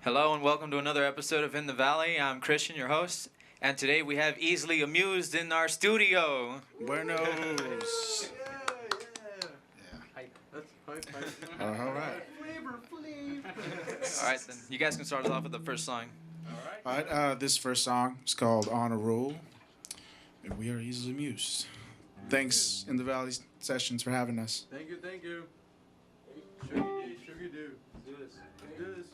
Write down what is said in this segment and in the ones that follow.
Hello and welcome to another episode of In the Valley. I'm Christian, your host, and today we have Easily Amused in our studio. Buenos. All right. All right, then you guys can start us off with the first song. All right. This first song is called On a Roll, and we are easily amused. Thanks, In the Valley Sessions, for having us. Thank you. Sugar do. Let's do this.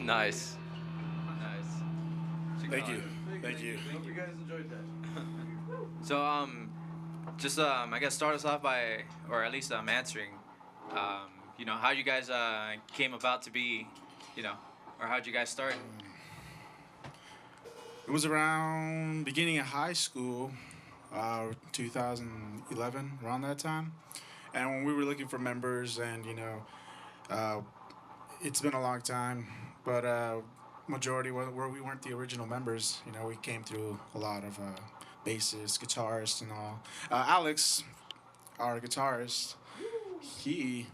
Nice. Nice. Thank you. Thank you. Hope you guys enjoyed that. So just I guess start us off by, or at least answering, how you guys came about to be, or how'd you guys start? It was around beginning of high school, 2011, around that time. And when we were looking for members, and it's been a long time, but majority where we weren't the original members. We came through a lot of bassists, guitarists, and all. Alex, our guitarist, he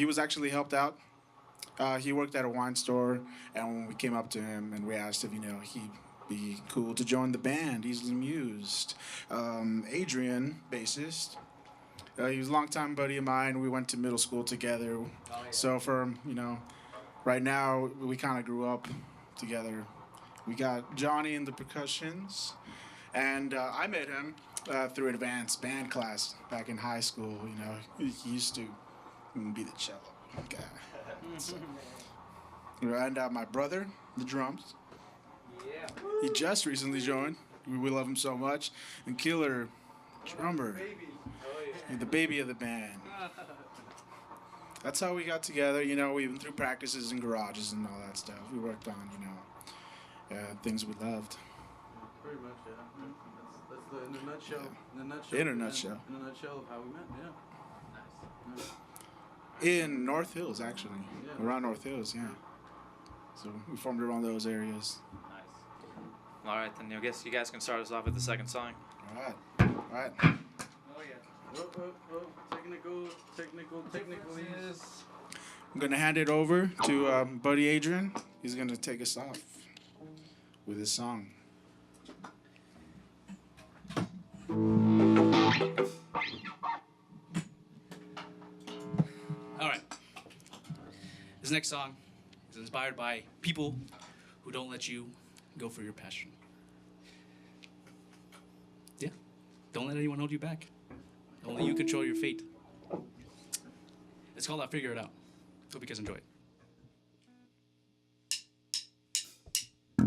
was actually helped out. He worked at a wine store, and when we came up to him and we asked if he'd be cool to join the band, Easily Amused. Adrian, bassist, he was a longtime buddy of mine. We went to middle school together. Oh, yeah. So for right now we kind of grew up together. We got Johnny in the percussions, and I met him through advanced band class back in high school. He used to be the cello guy. So, and my brother, the drums. Yeah. He just recently joined. We love him so much. And killer drummer, Baby. Oh, yeah. the baby of the band. That's how we got together. We went through practices in garages and all that stuff. We worked on, things we loved. Pretty much, yeah. That's the, in a nutshell. Yeah. In a nutshell. In a nutshell. In a nutshell of how we met, yeah. Nice. In North Hills, actually. Yeah. Around North Hills, yeah. So we formed around those areas. Nice. All right, then I guess you guys can start us off with the second song. All right. Oh, yeah. Technical. Yes. I'm going to hand it over to Buddy Adrian. He's going to take us off with his song. All right. This next song is inspired by people who don't let you go for your passion. Yeah. Don't let anyone hold you back. Only you control your fate. It's called I Figure It Out. Hope you guys enjoy it. I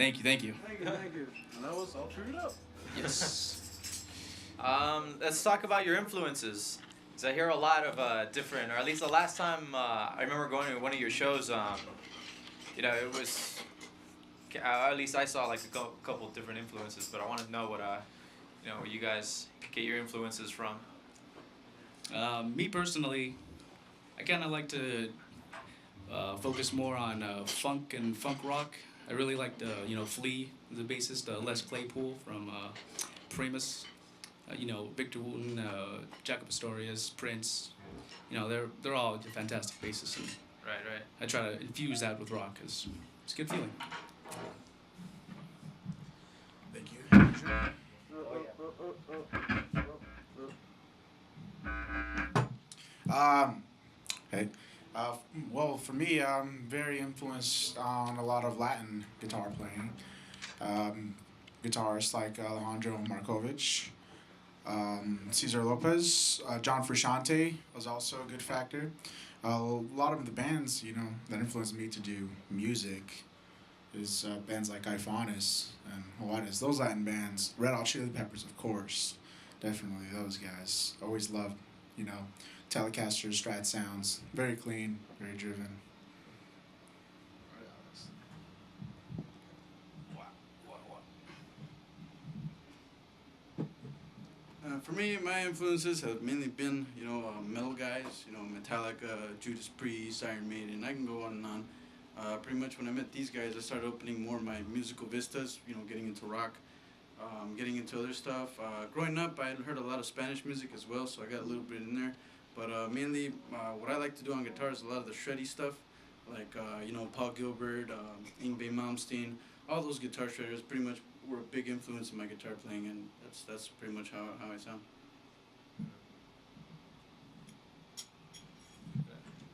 Thank you, thank you. Thank you, thank you. And that was all screwed up. Yes. Let's talk about your influences. 'Cause I hear a lot of different, or at least the last time I remember going to one of your shows. You know, it was, at least I saw like a couple different influences. But I want to know what you know, where you guys get your influences from. Me personally, I kind of like to focus more on funk and funk rock. I really like the, you know, Flea, the bassist, Les Claypool from Primus. You know, Victor Wooten, Jacob Astorius, Prince. You know, they're all fantastic bassists, and Right. I try to infuse that with rock because it's a good feeling. Thank you. Hey. Well, for me, I'm very influenced on a lot of Latin guitar playing. Guitarists like Alejandro Markovich, Cesar Lopez, John Frusciante was also a good factor. A lot of the bands, you know, that influenced me to do music is bands like Ifanis and Juarez. Those Latin bands, Red Hot Chili Peppers, of course, definitely those guys. Always loved, you know, Telecaster, Strat sounds, very clean, very driven. For me, my influences have mainly been, you know, metal guys, you know, Metallica, Judas Priest, Iron Maiden. I can go on and on. Pretty much when I met these guys, I started opening more of my musical vistas, you know, getting into rock, getting into other stuff. Growing up, I heard a lot of Spanish music as well, so I got a little bit in there. But mainly, what I like to do on guitar is a lot of the shreddy stuff, like, you know, Paul Gilbert, Yngwie Malmsteen, all those guitar shredders pretty much were a big influence in my guitar playing, and that's pretty much how I sound.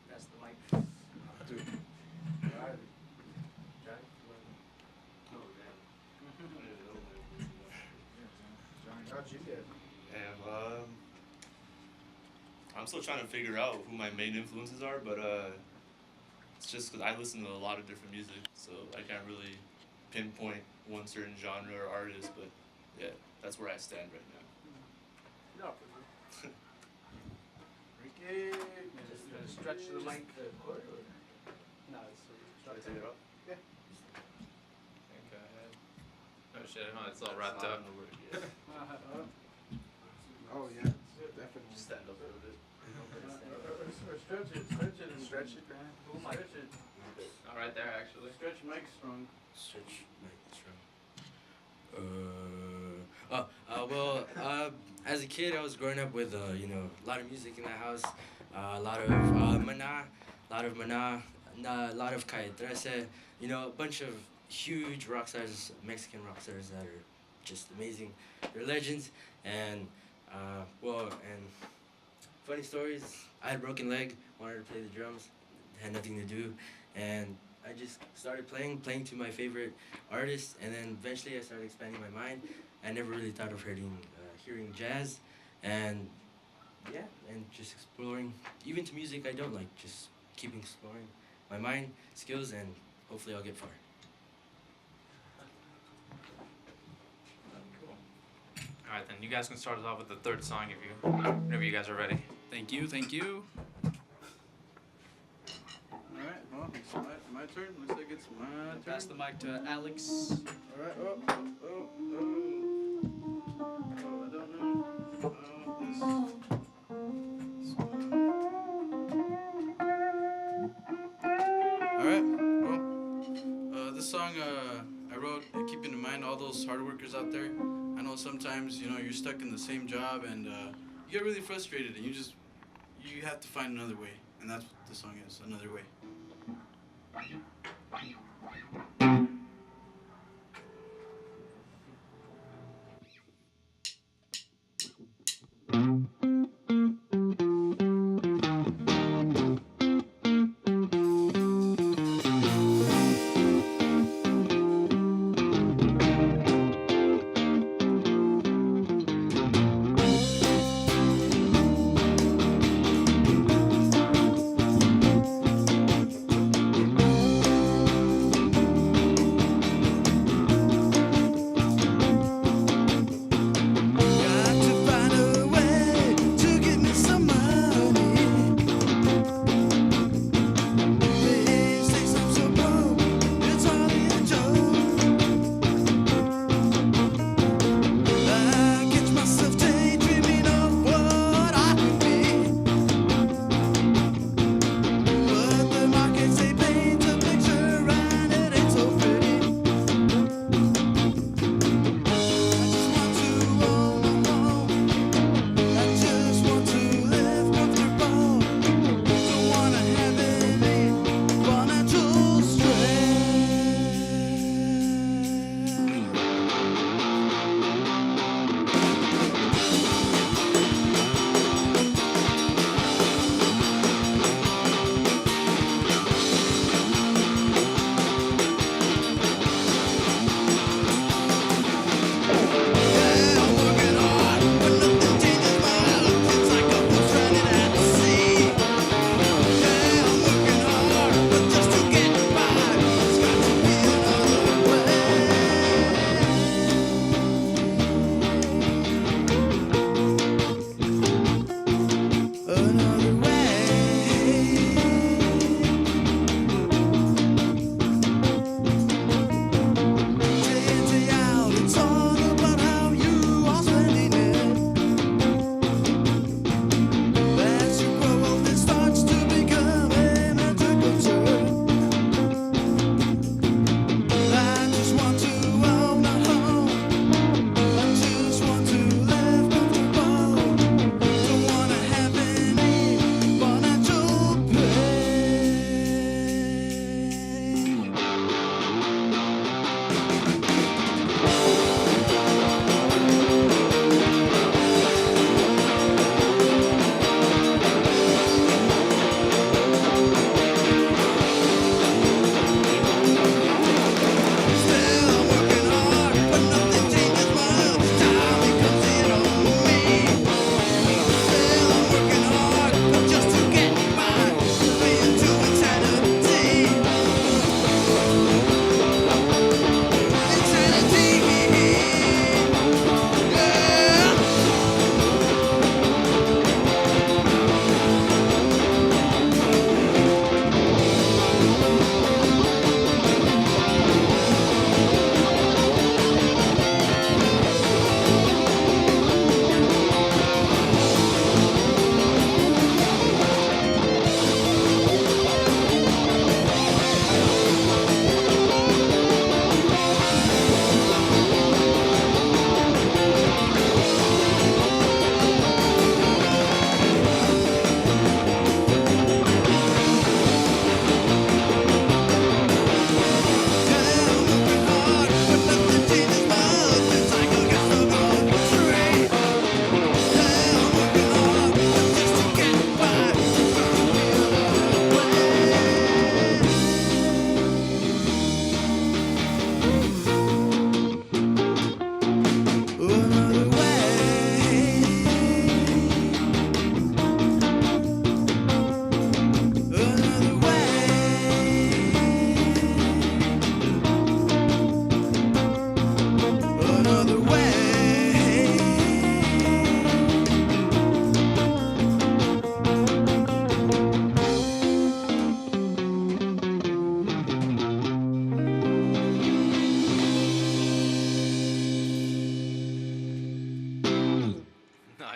That's the mic. Dude. How'd you get? And I'm still trying to figure out who my main influences are, but it's just because I listen to a lot of different music, so I can't really pinpoint one certain genre or artist, but yeah, that's where I stand right now. Ricky. Just stretch the mic. No, it's Take it off? Oh shit, no, it's all wrapped up. Oh yeah, definitely. Just stand up a little bit. Or stretch it, and Stretch it, man. Stretch it. Not right there, actually. Stretch Mike strong. Search well, as a kid, I was growing up with, you know, a lot of music in the house, a lot of Maná, a lot of Calle 13, you know, a bunch of huge rock stars, Mexican rock stars that are just amazing. They're legends, and, and funny stories, I had a broken leg, wanted to play the drums, had nothing to do, and I just started playing to my favorite artists, and then eventually I started expanding my mind. I never really thought of hearing jazz, and yeah, and just exploring, even to music I don't like, just keeping exploring my mind, skills, and hopefully I'll get far. All right, then you guys can start us off with the third song whenever you guys are ready. Thank you, thank you. Alright, well, it's my turn. Looks like it's my turn. Pass the mic to Alex. Alright, oh, I don't know. Alright, well, this song I wrote keeping in mind all those hard workers out there. I know sometimes, you know, you're stuck in the same job and you get really frustrated and you have to find another way. And that's what the song is, Another Way.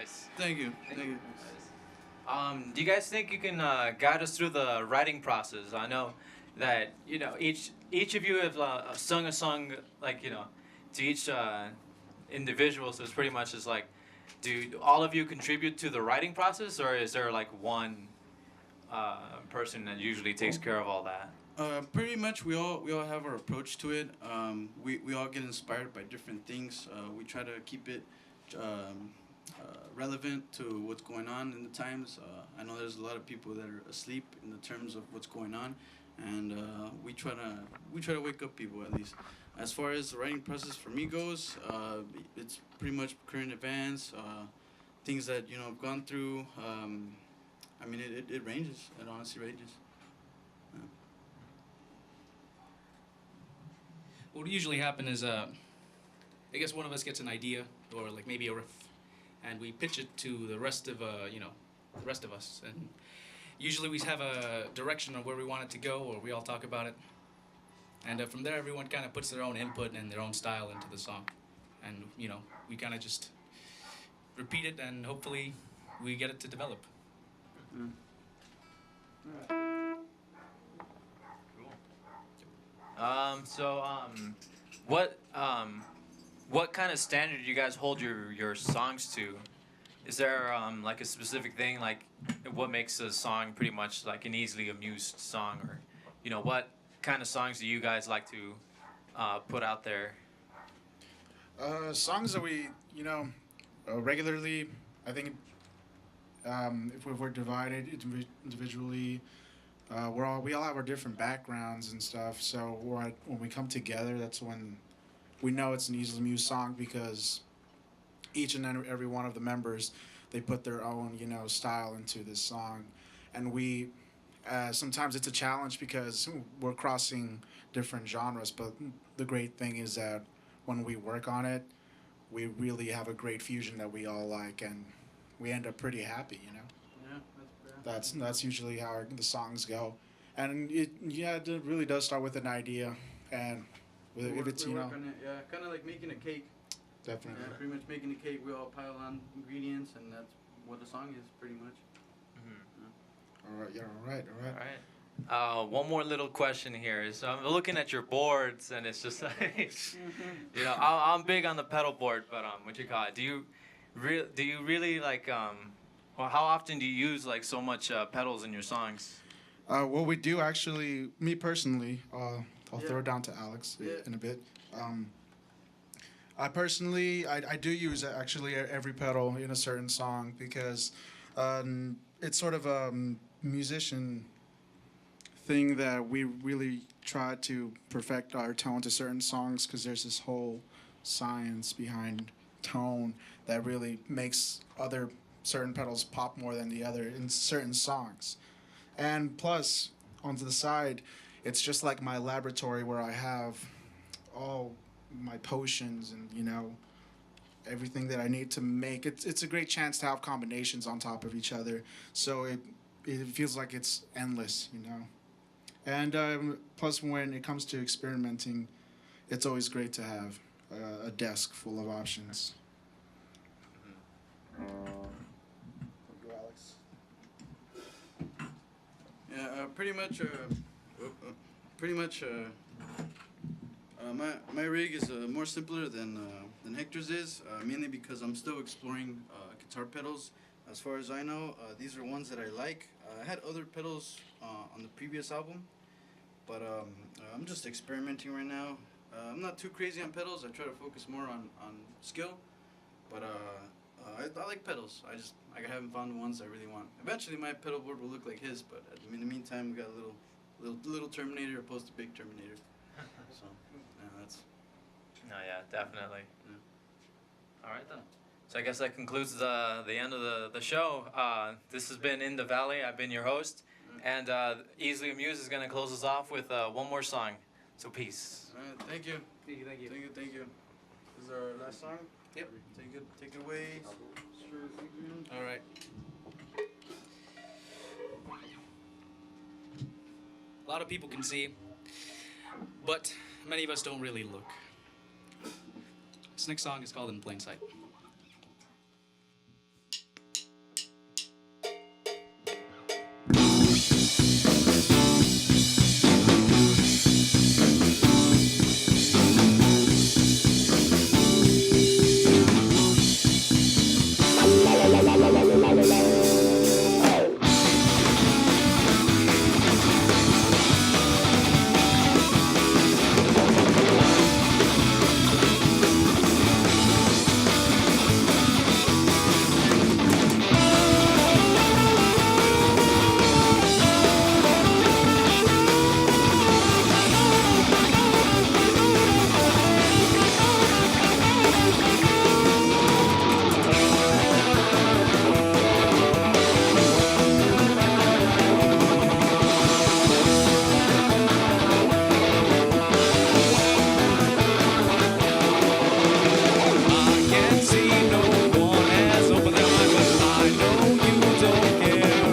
nice. Thank you. Thank you. Do you guys think you can guide us through the writing process? I know that each of you have sung a song like to each individual, so it's pretty much just like, do all of you contribute to the writing process, or is there like one person that usually takes care of all that? Pretty much, we all have our approach to it. We all get inspired by different things. We try to keep it relevant to what's going on in the times. I know there's a lot of people that are asleep in the terms of what's going on, and we try to wake up people at least. As far as the writing process for me goes, it's pretty much current events, things that I've gone through. I mean, it ranges. It honestly ranges. What would usually happen is, I guess one of us gets an idea or like maybe a riff, and we pitch it to the rest of the rest of us, and usually we have a direction of where we want it to go, or we all talk about it, and from there everyone kind of puts their own input and their own style into the song, and we kind of just repeat it, and hopefully we get it to develop. Mm. What kind of standard do you guys hold your songs to? Is there like a specific thing, like what makes a song pretty much like an easily amused song, or what kind of songs do you guys like to put out there? Songs that we regularly, I think if we're divided individually, we all have our different backgrounds and stuff. So when we come together, that's when we know it's an easily amused song, because each and every one of the members, they put their own style into this song, and we sometimes it's a challenge because we're crossing different genres. But the great thing is that when we work on it, we really have a great fusion that we all like, and we end up pretty happy. Yeah, that's fair. That's usually how the songs go, and it really does start with an idea, and if it's we work on it, yeah, kind of like making a cake. definitely. Yeah, pretty much making a cake. We all pile on ingredients, and that's what the song is, pretty much. All right, yeah, all right. All right. One more little question here. So I'm looking at your boards, and it's just like, I'm big on the pedal board, but what you call it? Do you really like well, how often do you use like so much pedals in your songs? What we do actually, me personally, I'll throw it down to Alex in a bit. I personally, I do use actually every pedal in a certain song, because it's sort of a musician thing that we really try to perfect our tone to certain songs, because there's this whole science behind tone that really makes other certain pedals pop more than the other in certain songs. And plus, onto the side, it's just like my laboratory where I have all my potions and everything that I need to make. It's a great chance to have combinations on top of each other, so it feels like it's endless. And plus, when it comes to experimenting, it's always great to have a desk full of options. Go, Alex. Yeah, pretty much. My rig is more simpler than Hector's is, mainly because I'm still exploring guitar pedals. As far as I know, these are ones that I like. I had other pedals on the previous album, but I'm just experimenting right now. I'm not too crazy on pedals. I try to focus more on skill, but I like pedals. I haven't found the ones I really want. Eventually, my pedal board will look like his, but in the meantime, we got a little Terminator opposed to big Terminator. So, yeah, that's. No, yeah, definitely. Yeah. All right then. So I guess that concludes the end of the show. This has been In the Valley. I've been your host, and Easily Amused is gonna close us off with one more song. So peace. All right, thank you. Thank you. Thank you. This is our last song. Yep. Take it away. All right. A lot of people can see, but many of us don't really look. This next song is called In Plain Sight. and see no one has opened their mind, but I know you don't care.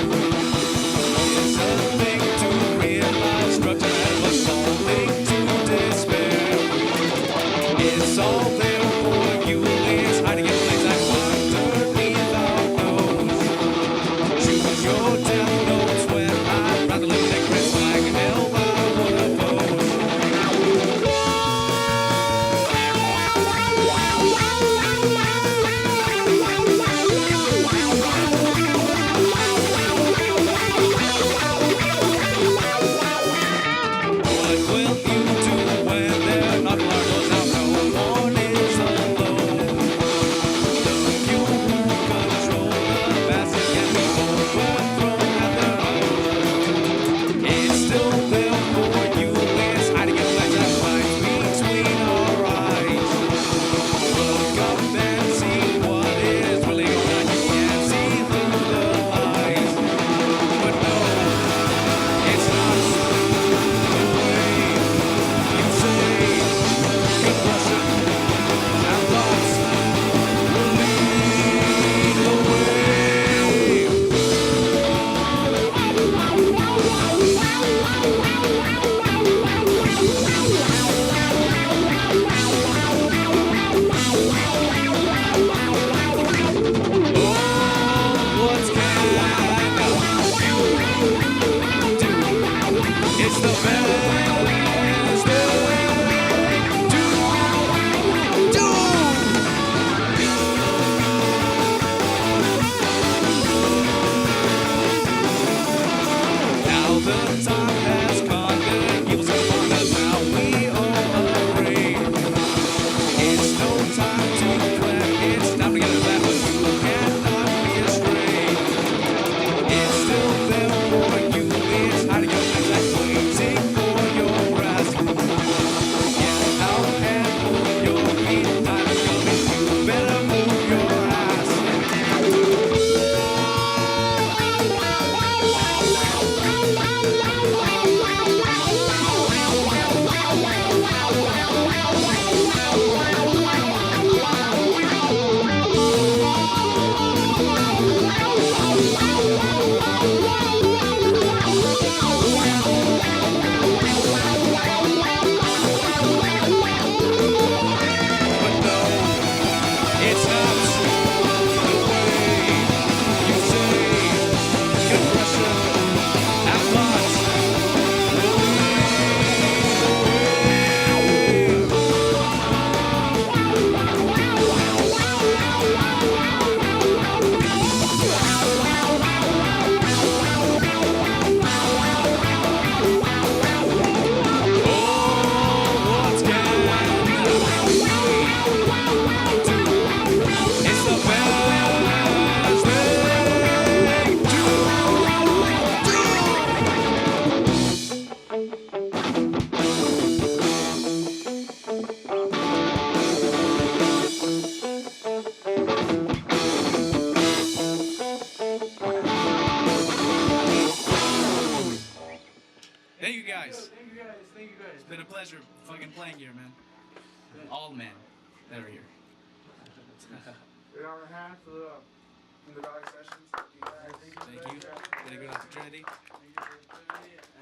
It's a thing to realize, structure and was falling to despair. It's all there for you, it's hiding in places I underneath our nose. Choose your death notes when I'd rather live in Chris like hell, but I would oppose. What will you do when they're not large doors out? No one is alone. You who control the masses can be overthrown at their own. It's still there for you. It's hiding in places that lies between our eyes. Look up and see what is really going on. You can't see through the lies. But no, it's not the way you say. Concussion and thoughts will lead the way. What's can you do? It's the best thing to do. Now the time has come, the evil's upon us. Now we all agree. It's no time to plan. It's time to get it back, but you cannot be astray. It's still there for you. It's hiding your legs like waiting for your grasp. Get out and move your feet. Time is coming. You better move your ass. But no, it's not the way you say. Compression and lots will lead the way. Oh, what can we do? It's the best thing to Thank you guys. Thank you guys. Thank you guys. It's been a pleasure fucking playing here, man. All men that are here. Our hands for the In the Valley sessions. Thank you guys. Thank you. Did a good opportunity. Thank you for